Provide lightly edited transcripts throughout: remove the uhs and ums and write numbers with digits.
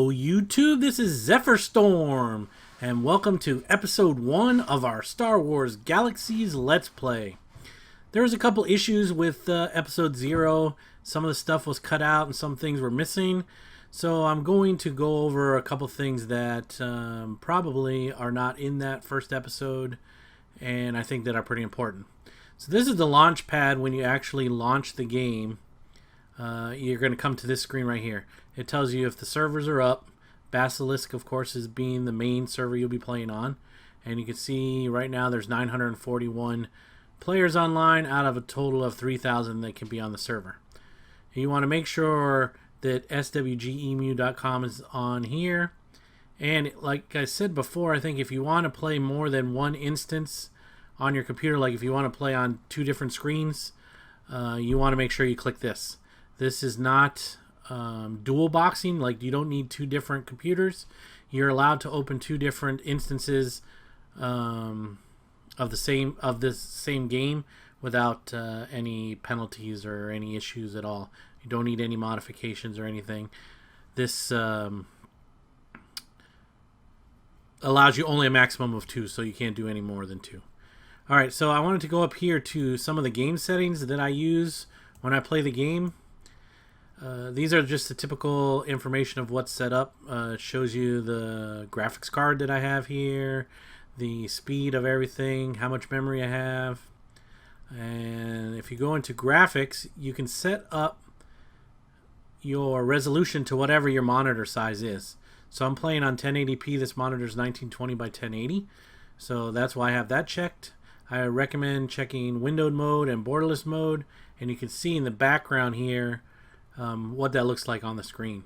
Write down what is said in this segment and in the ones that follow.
Hello YouTube, this is Zephyr Storm, and welcome to episode 1 of our Star Wars Galaxies Let's Play. There was a couple issues with episode 0. Some of the stuff was cut out and some things were missing. So I'm going to go over a couple things that probably are not in that first episode, and I think that are pretty important. So this is the launch pad when you actually launch the game. You're going to come to this screen right here. It tells you if the servers are up. Basilisk, of course, is being the main server you'll be playing on. And you can see right now there's 941 players online out of a total of 3,000 that can be on the server. You want to make sure that SWGEmu.com is on here. And like I said before, I think if you want to play more than one instance on your computer, like if you want to play on 2 different screens, you want to make sure you click this. This is not dual boxing, like you don't need 2 different computers. You're allowed to open 2 different instances of this same game without any penalties or any issues at all. You don't need any modifications or anything. This allows you only a maximum of 2, so you can't do any more than 2. Alright, so I wanted to go up here to some of the game settings that I use when I play the game. These are just the typical information of what's set up. It shows you the graphics card that I have here, the speed of everything, how much memory I have. And if you go into graphics, you can set up your resolution to whatever your monitor size is. So I'm playing on 1080p. This monitor is 1920 by 1080. So that's why I have that checked. I recommend checking windowed mode and borderless mode. And you can see in the background here what that looks like on the screen.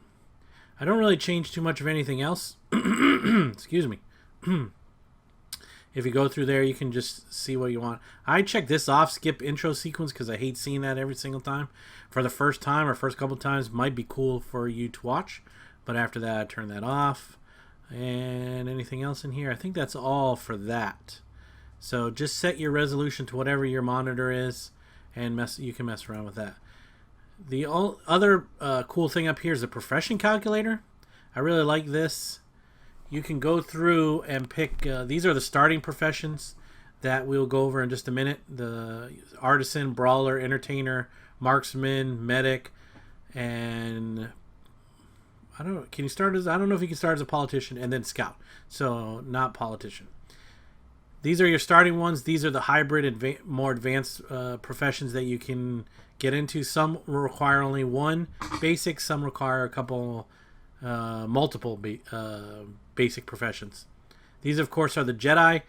I don't really change too much of anything else. Excuse me. If you go through there, you can just see what you want. I check this off, skip intro sequence, because I hate seeing that every single time. For the first time or first couple times, might be cool for you to watch. But after that, I turn that off. And anything else in here? I think that's all for that. So just set your resolution to whatever your monitor is, and you can mess around with that. The other cool thing up here is the profession calculator. I really like this. You can go through and pick, these are the starting professions that we'll go over in just a minute. The artisan, brawler, entertainer, marksman, medic, and I don't know, can you start as, I don't know if you can start as a politician, and then scout. So not politician. These are your starting ones. These are the hybrid, more advanced professions that you can get into. Some require only 1 basic. Some require a couple, multiple basic professions. These, of course, are the Jedi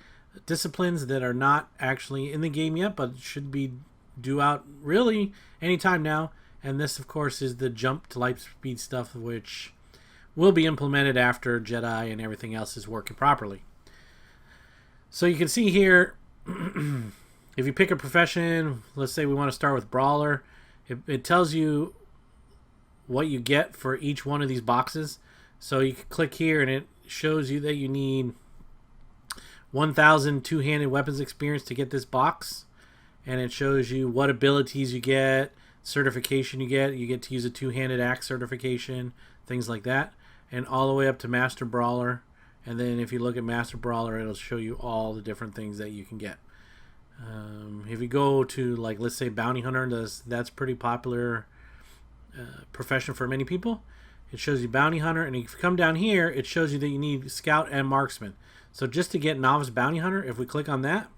disciplines that are not actually in the game yet, but should be due out really anytime now. And this, of course, is the jump to light speed stuff, which will be implemented after Jedi and everything else is working properly. So you can see here, if you pick a profession, let's say we want to start with brawler, it tells you what you get for each one of these boxes. So you can click here and it shows you that you need 1,000 two-handed weapons experience to get this box. And it shows you what abilities you get, certification you get. You get to use a two-handed axe certification, things like that. And all the way up to Master Brawler. And then if you look at Master Brawler, it'll show you all the different things that you can get. If you go to, like, let's say Bounty Hunter, that's pretty popular profession for many people. It shows you Bounty Hunter, and if you come down here, it shows you that you need Scout and Marksman. So just to get Novice Bounty Hunter, if we click on that,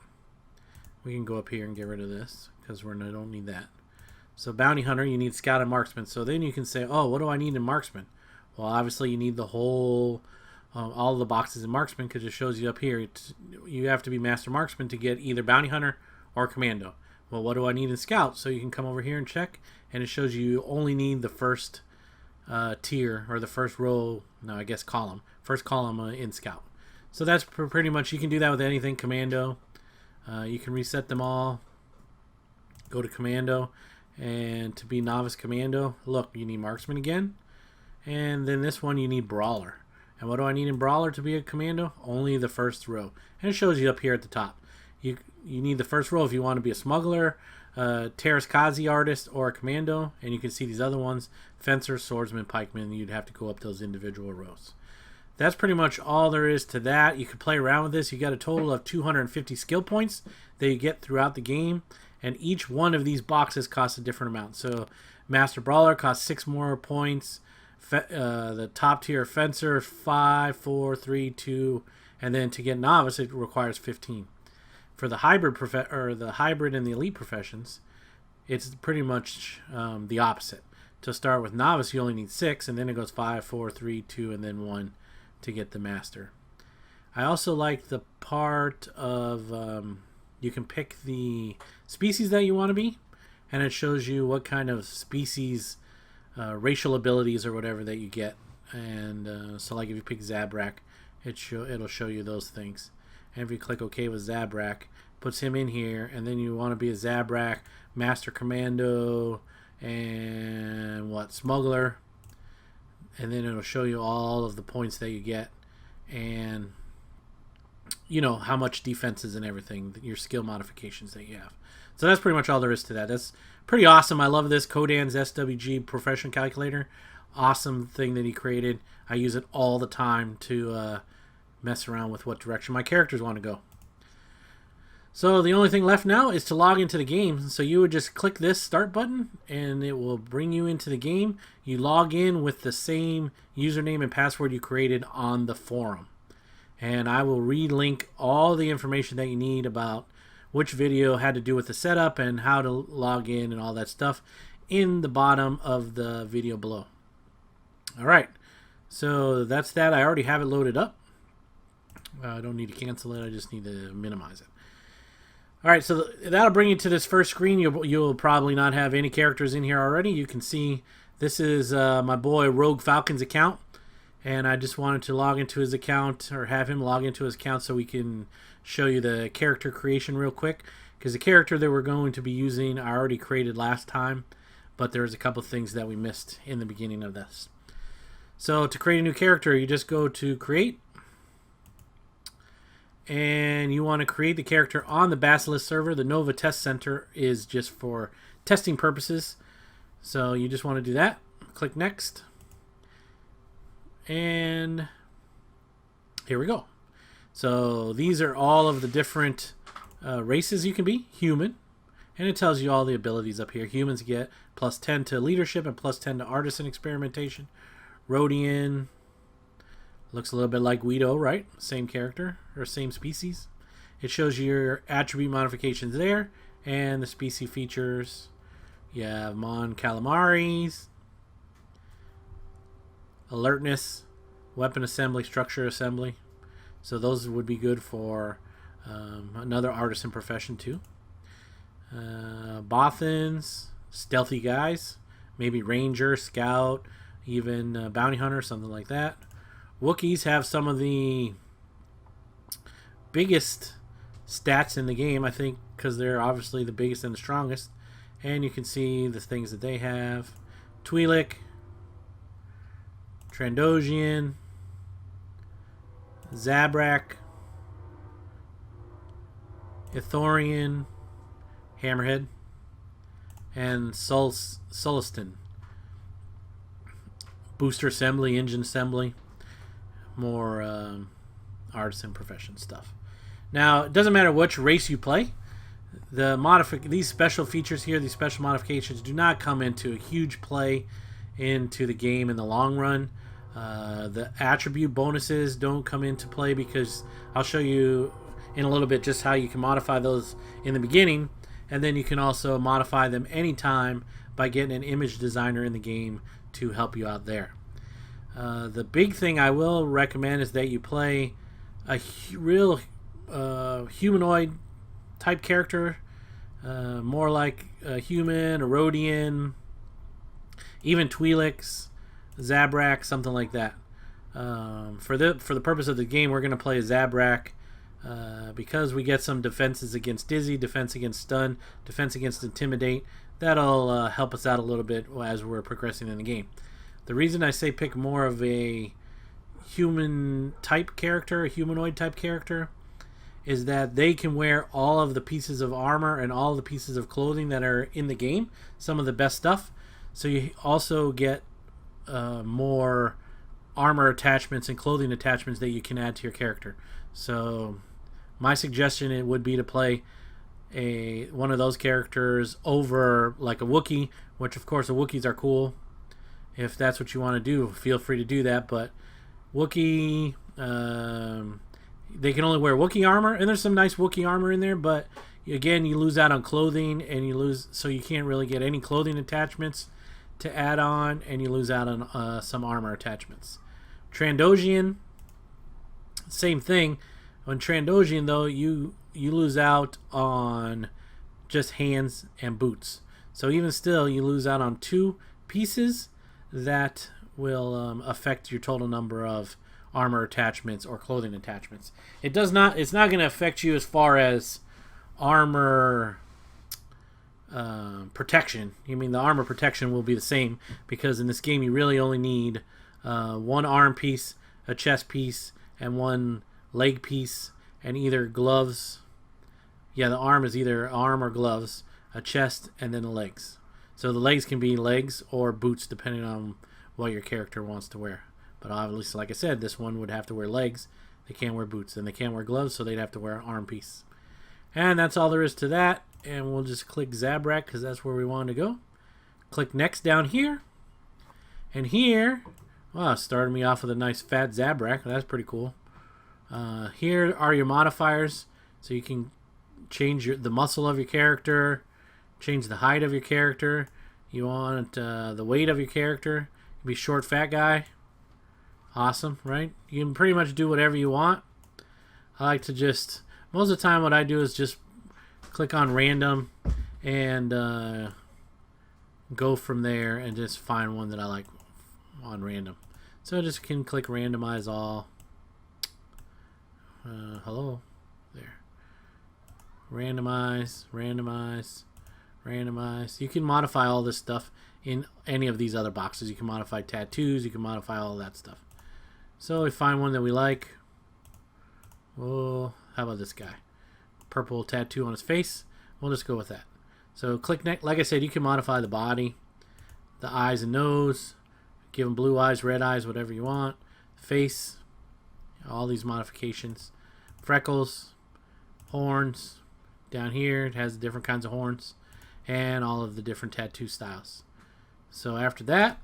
we can go up here and get rid of this, because we don't need that. So Bounty Hunter, you need Scout and Marksman. So then you can say, oh, what do I need in Marksman? Well, obviously you need the whole... all the boxes in Marksman, because it shows you up here you have to be Master Marksman to get either Bounty Hunter or Commando. Well, what do I need in Scout? So you can come over here and check, and it shows you only need the first tier, or the first row, no, I guess column. First column in Scout. So that's pretty much, you can do that with anything. Commando. You can reset them all. Go to Commando, and to be Novice Commando, look, you need Marksman again. And then this one you need Brawler. And what do I need in Brawler to be a Commando? Only the first row. And it shows you up here at the top. You need the first row if you want to be a smuggler, Terraskazi artist, or a commando. And you can see these other ones: fencer, swordsman, pikeman. You'd have to go up those individual rows. That's pretty much all there is to that. You could play around with this. You got a total of 250 skill points that you get throughout the game, and each one of these boxes costs a different amount. So Master Brawler costs 6 more points. The top tier Fencer 5, 4, 3, 2, and then to get Novice it requires 15. For the hybrid and the elite professions, it's pretty much the opposite. To start with Novice, you only need 6, and then it goes 5, 4, 3, 2, and then 1 to get the Master. I also like the part of you can pick the species that you want to be, and it shows you what kind of species, racial abilities or whatever that you get. And so like if you pick Zabrak, it'll show you those things. And if you click OK with Zabrak, puts him in here, and then you want to be a Zabrak, Master Commando, and Smuggler, and then it'll show you all of the points that you get, and how much defenses and everything, your skill modifications that you have. So that's pretty much all there is to that. That's pretty awesome. I love this Kodan's SWG Profession Calculator. Awesome thing that he created. I use it all the time to mess around with what direction my characters want to go. So the only thing left now is to log into the game. So you would just click this start button and it will bring you into the game. You log in with the same username and password you created on the forum. And I will relink all the information that you need about which video had to do with the setup and how to log in and all that stuff in the bottom of the video below. Alright, so that's that. I already have it loaded up. I don't need to cancel it. I just need to minimize it. Alright, so that'll bring you to this first screen. You'll probably not have any characters in here already. You can see this is my boy Rogue Falcon's account. And I just wanted to log into his account, or have him log into his account, so we can show you the character creation real quick. Because the character that we're going to be using I already created last time, but there's a couple things that we missed in the beginning of this. So to create a new character, you just go to Create. And you want to create the character on the Basilisk server. The Nova Test Center is just for testing purposes. So you just want to do that. Click Next. And here we go. So these are all of the different races you can be. Human. And it tells you all the abilities up here. Humans get +10 to leadership and +10 to artisan experimentation. Rhodian. Looks a little bit like Guido, right? Same character or same species. It shows you your attribute modifications there and the species features. You have Mon Calamaris, alertness, weapon assembly, structure assembly. So those would be good for another artisan profession too. Bothans, stealthy guys, maybe ranger, scout, even bounty hunter, something like that. Wookiees have some of the biggest stats in the game, I think, because they're obviously the biggest and the strongest. And you can see the things that they have. Twi'lek, Trandoshan, Zabrak, Ithorian, Hammerhead, and Sullustan. Booster assembly, engine assembly. More artisan profession stuff. Now, it doesn't matter which race you play. These special features here, these special modifications, do not come into a huge play into the game in the long run. The attribute bonuses don't come into play because I'll show you in a little bit just how you can modify those in the beginning, and then you can also modify them anytime by getting an image designer in the game to help you out there. The big thing I will recommend is that you play a real humanoid type character, more like a human, a Rhodian, even Twi'leks, Zabrak, something like that. For the purpose of the game, we're going to play a Zabrak because we get some defenses against Dizzy, defense against Stun, defense against Intimidate. That'll help us out a little bit as we're progressing in the game. The reason I say pick more of a human type character, a humanoid type character, is that they can wear all of the pieces of armor and all the pieces of clothing that are in the game, some of the best stuff. So you also get more armor attachments and clothing attachments that you can add to your character. So my suggestion it would be to play one of those characters over like a Wookiee, which of course the Wookiees are cool. If that's what you want to do, feel free to do that. But Wookiee, they can only wear Wookiee armor, and there's some nice Wookiee armor in there, but again, you lose out on clothing, and so you can't really get any clothing attachments to add on, and you lose out on some armor attachments. Trandoshan, same thing. On Trandoshan, though, you lose out on just hands and boots. So even still, you lose out on 2 pieces that will affect your total number of armor attachments or clothing attachments. It's not going to affect you as far as armor protection. You mean the armor protection will be the same, because in this game you really only need 1 arm piece, a chest piece, and 1 leg piece, and either gloves. Yeah, the arm is either arm or gloves, a chest, and then the legs. So the legs can be legs or boots depending on what your character wants to wear. But obviously, like I said, this one would have to wear legs. They can't wear boots, and they can't wear gloves, so they'd have to wear an arm piece. And that's all there is to that. And we'll just click Zabrak because that's where we want to go. Click Next down here. And here, wow, started me off with a nice fat Zabrak. That's pretty cool. Here are your modifiers, so you can change the muscle of your character, change the height of your character. You want the weight of your character. Be short, fat guy. Awesome, right? You can pretty much do whatever you want. I like to just, most of the time what I do is just click on random and go from there and just find one that I like on random. So I just can click randomize all. Hello there. Randomize, randomize, randomize. You can modify all this stuff in any of these other boxes. You can modify tattoos, you can modify all that stuff. So we find one that we like. Oh, how about this guy? Purple tattoo on his face. We'll just go with that. So click next. Like I said, you can modify the body, the eyes and nose, give them blue eyes, red eyes, whatever you want. Face, all these modifications. Freckles, horns. Down here it has different kinds of horns and all of the different tattoo styles. So after that,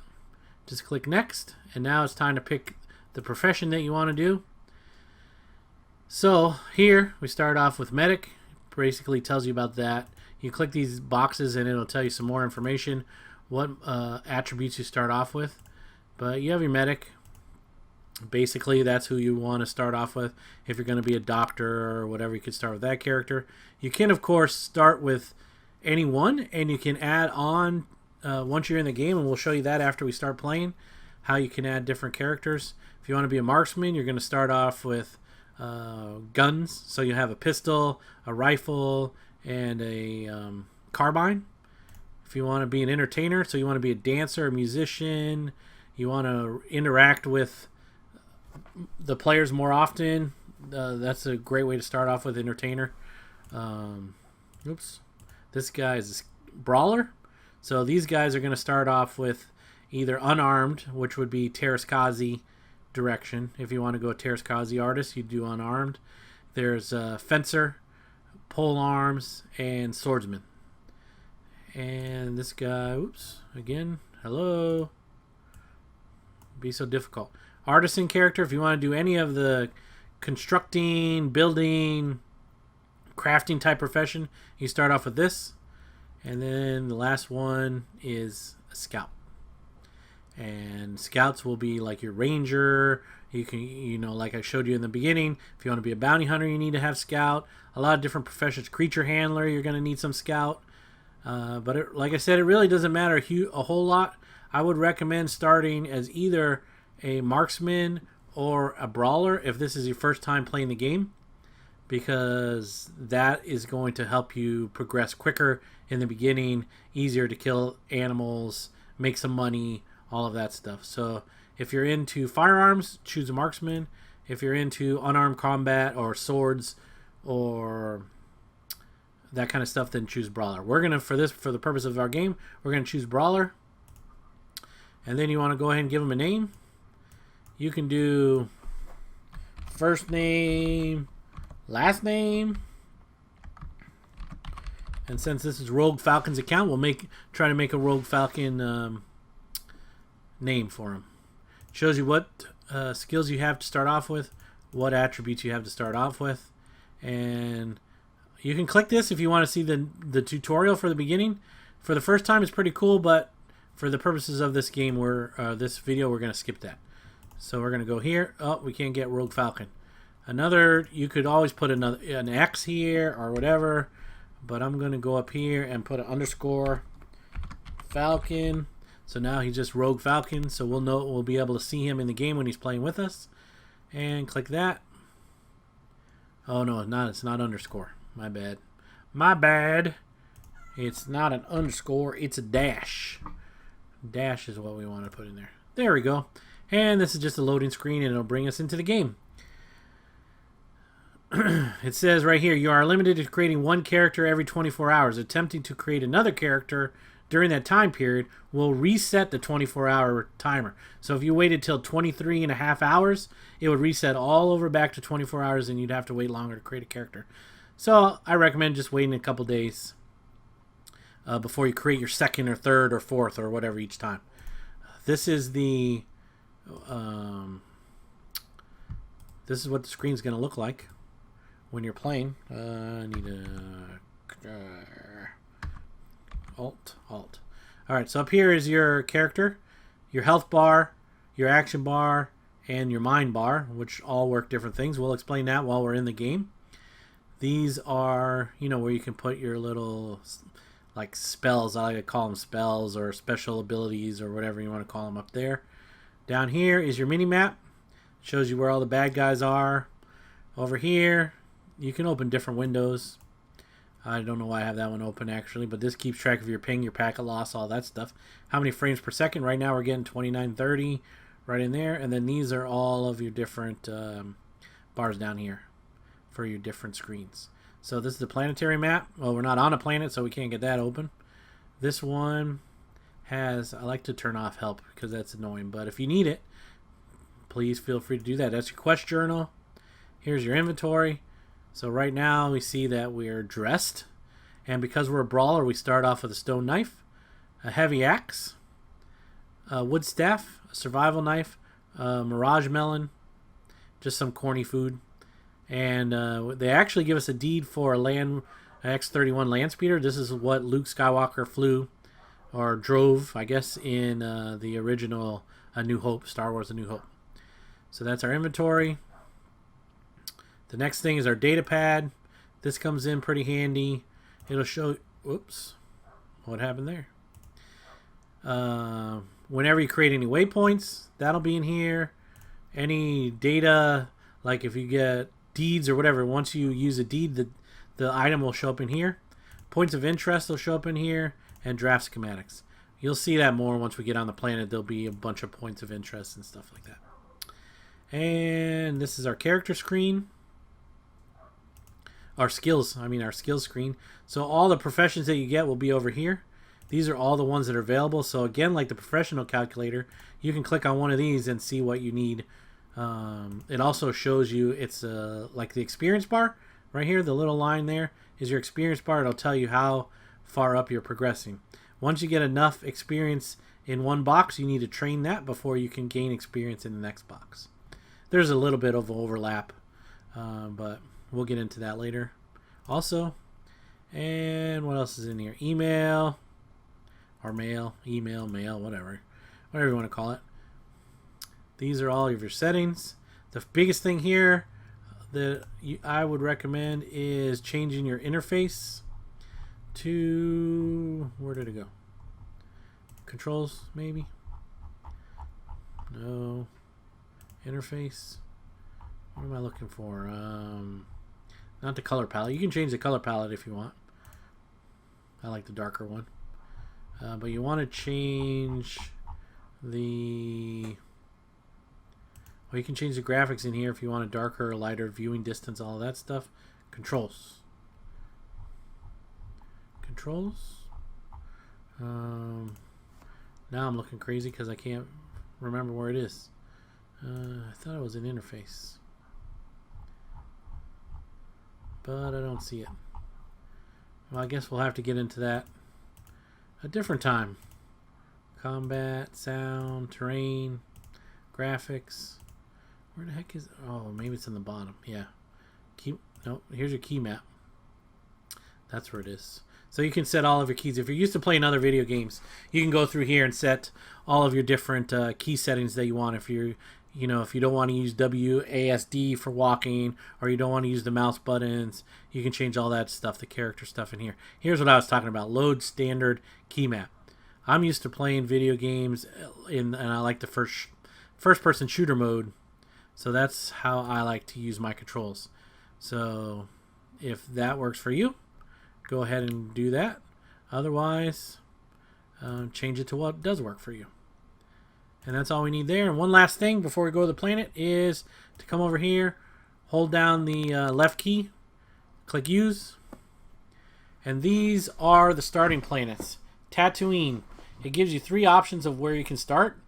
just click next, and now it's time to pick the profession that you want to do. So here we start off with medic. Basically tells you about that. You click these boxes and it'll tell you some more information, what attributes you start off with. But you have your medic. Basically that's who you want to start off with. If you're going to be a doctor or whatever, you could start with that character. You can of course start with anyone, and you can add on once you're in the game, and we'll show you that after we start playing, how you can add different characters. If you want to be a marksman, you're going to start off with guns. So you have a pistol, a rifle, and a carbine. If you want to be an entertainer, so you want to be a dancer, a musician, you want to interact with the players more often, that's a great way to start off with entertainer. Oops. This guy is a brawler. So these guys are going to start off with either unarmed, which would be Terraskazi direction. If you want to go Terraskazi artist, you do unarmed. There's fencer, pole arms, and swordsman. And this guy, oops, again, hello. Be so difficult. Artisan character, if you want to do any of the constructing, building, crafting type profession, you start off with this. And then the last one is a scout. And scouts will be like your ranger. You can, you know, like I showed you in the beginning, if you want to be a bounty hunter, you need to have scout. A lot of different professions. Creature handler, you're going to need some scout. But like I said, it really doesn't matter a whole lot. I would recommend starting as either a marksman or a brawler if this is your first time playing the game, because that is going to help you progress quicker in the beginning, easier to kill animals, make some money, all of that stuff. So if you're into firearms, choose a marksman. If you're into unarmed combat or swords or that kind of stuff, then choose Brawler. We're gonna, for the purpose of our game, we're gonna choose Brawler. And then you want to go ahead and give them a name. You can do first name, last name. And since this is Rogue Falcon's account, we'll try to make a Rogue Falcon name for him. Shows you what skills you have to start off with, what attributes you have to start off with, and you can click this if you want to see the tutorial for the beginning. For the first time, it's pretty cool, but for the purposes of this game, this video, we're going to skip that. So we're going to go here. Oh, we can't get Rogue Falcon. You could always put an X here or whatever, but I'm going to go up here and put an underscore Falcon. So now he's just Rogue Falcon, so we'll be able to see him in the game when he's playing with us. And click that. Oh no, it's not underscore. My bad. My bad. It's not an underscore, it's a dash. Dash is what we want to put in there. There we go. And this is just a loading screen, and it'll bring us into the game. It says right here, you are limited to creating one character every 24 hours. Attempting to create another character during that time period will reset the 24-hour timer. So if you waited till 23 and a half hours, it would reset all over back to 24 hours, and you'd have to wait longer to create a character. So I recommend just waiting a couple days before you create your second or third or fourth or whatever each time. This is the this is what the screen's going to look like when you're playing. I need a alt. All right, so up here is your character, your health bar, your action bar, and your mind bar, which all work different things. We'll explain that while we're in the game. These are, where you can put your little like spells. I like to call them spells or special abilities or whatever you want to call them up there. Down here is your mini map. Shows you where all the bad guys are. Over here, you can open different windows. I don't know why I have that one open actually, but this keeps track of your ping, your packet loss, all that stuff. How many frames per second? Right now we're getting 2930 right in there. And then these are all of your different bars down here for your different screens. So this is the planetary map. Well, we're not on a planet, so we can't get that open. This one has, I like to turn off help because that's annoying, but if you need it, please feel free to do that. That's your quest journal. Here's your inventory. So right now we see that we're dressed, and because we're a brawler, we start off with a stone knife, a heavy axe, a wood staff, a survival knife, a mirage melon, just some corny food, and they actually give us a deed for a X-31 land speeder. This is what Luke Skywalker flew or drove, I guess, in the original A New Hope, Star Wars A New Hope. So that's our inventory. The next thing is our data pad. This comes in pretty handy. It'll show, whoops, what happened there? Whenever you create any waypoints, that'll be in here. Any data, like if you get deeds or whatever, once you use a deed, the item will show up in here. Points of interest will show up in here, and draft schematics. You'll see that more once we get on the planet. There'll be a bunch of points of interest and stuff like that. And this is our character screen. Our skills screen. So all the professions that you get will be over here. These are all the ones that are available. So again, like the professional calculator, you can click on one of these and see what you need. It also shows you, it's like the experience bar right here. The little line there is your experience bar. It'll tell you how far up you're progressing. Once you get enough experience in one box, you need to train that before you can gain experience in the next box. There's a little bit of overlap, but we'll get into that later also. And what else is in here? Email or mail, email, mail, whatever you want to call it. These are all of your settings. The biggest thing here that I would recommend is changing your interface to, where did it go? Controls, maybe? No. Interface. What am I looking for? Not the color palette. You can change the color palette if you want. I like the darker one. But you want to change the... Or you can change the graphics in here if you want a darker or lighter viewing distance, all of that stuff. Controls. Controls. Now I'm looking crazy because I can't remember where it is. I thought it was an interface, but I don't see it. Well, I guess we'll have to get into that a different time. Combat, sound, terrain, graphics. Where the heck is it? Oh, maybe it's in the bottom. Yeah. No, here's your key map. That's where it is. So you can set all of your keys. If you're used to playing other video games, you can go through here and set all of your different key settings that you want. If you're, if you don't want to use WASD for walking, or you don't want to use the mouse buttons, you can change all that stuff, the character stuff in here. Here's what I was talking about: load standard key map. I'm used to playing video games and I like the first-person shooter mode, so that's how I like to use my controls. So if that works for you, go ahead and do that. Otherwise, change it to what does work for you. And that's all we need there. And one last thing before we go to the planet is to come over here, hold down the left key, click Use. And these are the starting planets. Tatooine. It gives you 3 options of where you can start.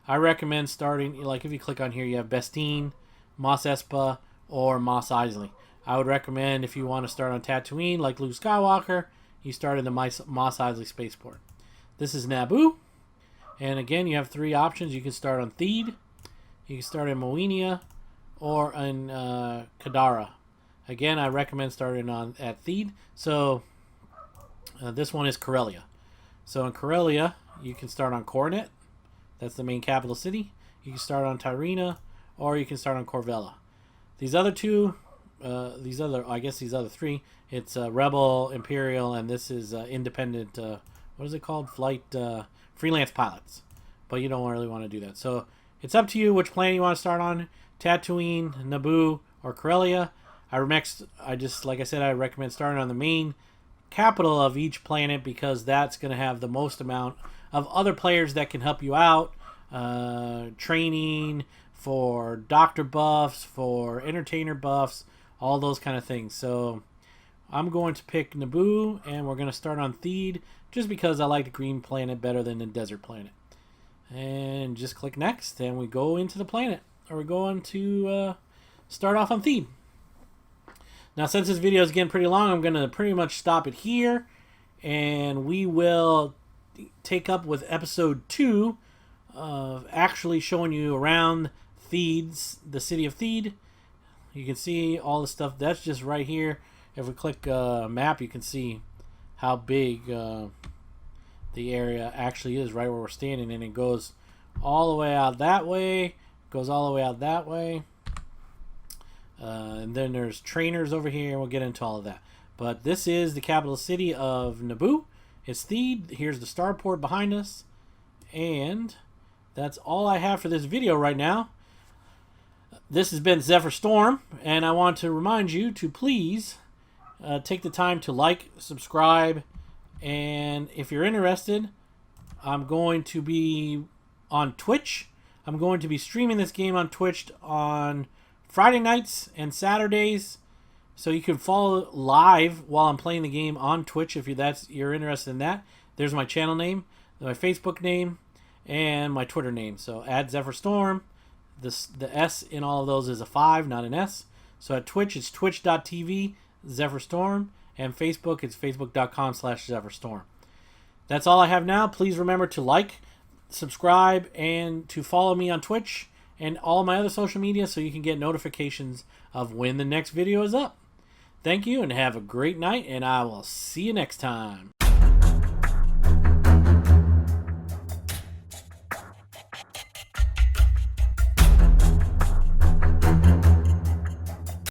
I recommend starting, like if you click on here, you have Bestine, Mos Espa, or Mos Eisley. I would recommend if you want to start on Tatooine, like Luke Skywalker, you start in the Mos Eisley spaceport. This is Naboo. And again, you have 3 options. You can start on Theed, you can start in Moenia, or in Kadara. Again, I recommend starting at Theed. So this one is Corellia. So in Corellia, you can start on Coronet. That's the main capital city. You can start on Tyrina, or you can start on Corvella. These other 3, it's Rebel, Imperial, and this is independent, what is it called? Freelance pilots. But you don't really want to do that. So it's up to you which planet you want to start on: Tatooine, Naboo, or Corellia. I recommend starting on the main capital of each planet because that's going to have the most amount of other players that can help you out. Training, for doctor buffs, for entertainer buffs, all those kind of things. So I'm going to pick Naboo, and we're going to start on Theed just because I like the green planet better than the desert planet. And just click Next, and we go into the planet. Or we're going to start off on Theed. Now, since this video is getting pretty long, I'm going to pretty much stop it here, and we will take up with episode 2 of actually showing you around Theed's, the city of Theed. You can see all the stuff. That's just right here. If we click map, you can see how big the area actually is right where we're standing, and it goes all the way out that way, goes all the way out that way, and then there's trainers over here, and we'll get into all of that. But this is the capital city of Naboo. It's Theed. Here's the starport behind us, and that's all I have for this video right now. This has been Zephyr Storm, and I want to remind you to please take the time to like, subscribe, and if you're interested, I'm going to be on Twitch. I'm going to be streaming this game on Twitch on Friday nights and Saturdays, so you can follow live while I'm playing the game on Twitch if you're interested in that. There's my channel name, my Facebook name, and my Twitter name. So add Zephyr Storm. The S in all of those is a 5, not an S. So at Twitch, it's twitch.tv Zephyr Storm, and Facebook, it's facebook.com/Zephyr Storm. That's all I have now. Please remember to like, subscribe, and to follow me on Twitch and all my other social media so you can get notifications of when the next video is up. Thank you, and have a great night, and I will see you next time.